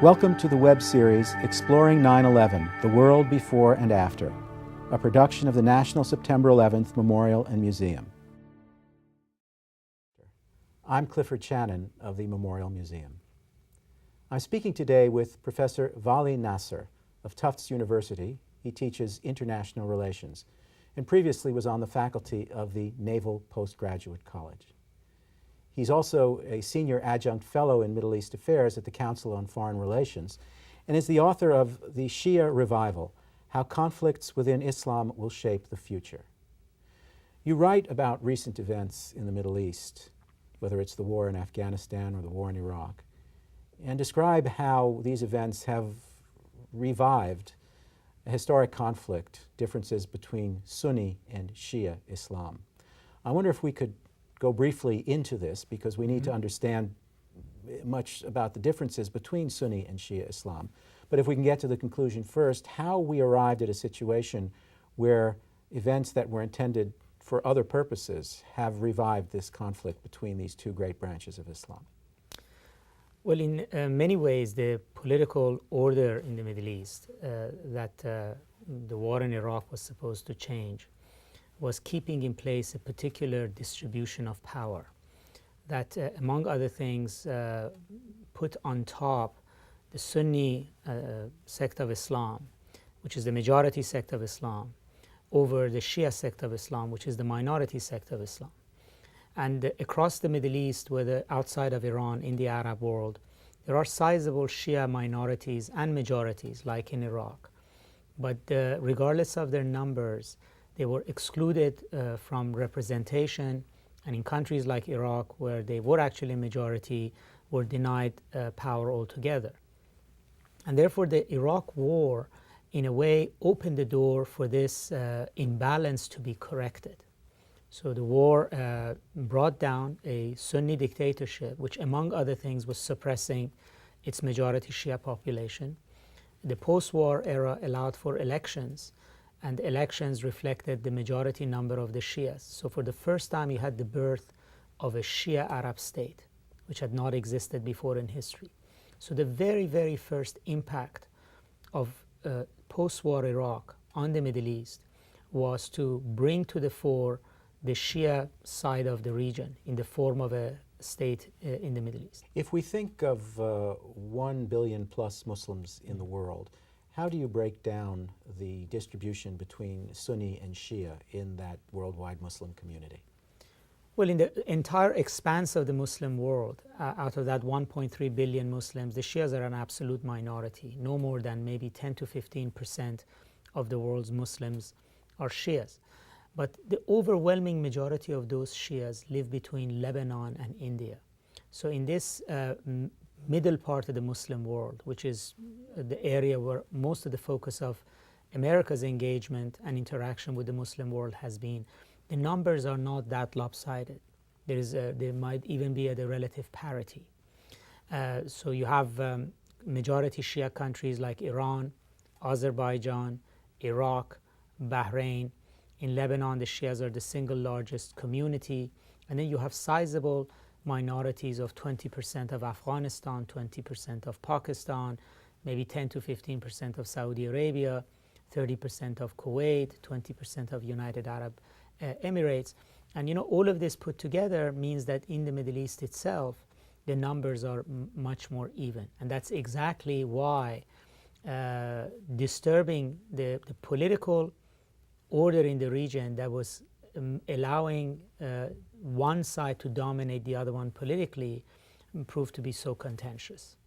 Welcome to the web series Exploring 9/11, The World Before and After, a production of the National September 11th Memorial and Museum. I'm Clifford Channon of the Memorial Museum. I'm speaking today with Professor Vali Nasr of Tufts University. He teaches international relations and previously was on the faculty of the Naval Postgraduate College. He's also a senior adjunct fellow in Middle East Affairs at the Council on Foreign Relations and is the author of The Shia Revival: How Conflicts Within Islam Will Shape the Future. You write about recent events in the Middle East, whether it's the war in Afghanistan or the war in Iraq, and describe how these events have revived a historic conflict, differences between Sunni and Shia Islam. I wonder if we could go briefly into this, because we need to understand much about the differences between Sunni and Shia Islam. But if we can get to the conclusion first, how we arrived at a situation where events that were intended for other purposes have revived this conflict between these two great branches of Islam. Well, in many ways, the political order in the Middle East that the war in Iraq was supposed to change was keeping in place a particular distribution of power that, among other things, put on top the Sunni sect of Islam, which is the majority sect of Islam, over the Shia sect of Islam, which is the minority sect of Islam. And across the Middle East, whether outside of Iran, in the Arab world, there are sizable Shia minorities and majorities, like in Iraq. But regardless of their numbers, they were excluded from representation, and in countries like Iraq, where they were actually a majority, were denied power altogether. And therefore, the Iraq war, in a way, opened the door for this imbalance to be corrected. So the war brought down a Sunni dictatorship, which, among other things, was suppressing its majority Shia population. The post-war era allowed for elections, and elections reflected the majority number of the Shias. So for the first time, you had the birth of a Shia Arab state, which had not existed before in history. So the very, very first impact of post-war Iraq on the Middle East was to bring to the fore the Shia side of the region in the form of a state in the Middle East. If we think of 1 billion plus Muslims in the world, how do you break down the distribution between Sunni and Shia in that worldwide Muslim community? Well, in the entire expanse of the Muslim world, out of that 1.3 billion Muslims, the Shias are an absolute minority. No more than maybe 10 to 15% of the world's Muslims are Shias. But the overwhelming majority of those Shias live between Lebanon and India. So in this middle part of the Muslim world, which is the area where most of the focus of America's engagement and interaction with the Muslim world has been, the numbers are not that lopsided. There might even be at a relative parity. So you have majority Shia countries like Iran, Azerbaijan, Iraq, Bahrain. In Lebanon, the Shias are the single largest community. And then you have sizable minorities of 20% of Afghanistan, 20% of Pakistan, maybe 10 to 15% of Saudi Arabia, 30% of Kuwait, 20% of United Arab Emirates. And all of this put together means that in the Middle East itself, the numbers are much more even. And that's exactly why disturbing the political order in the region that was allowing one side to dominate the other one politically proved to be so contentious.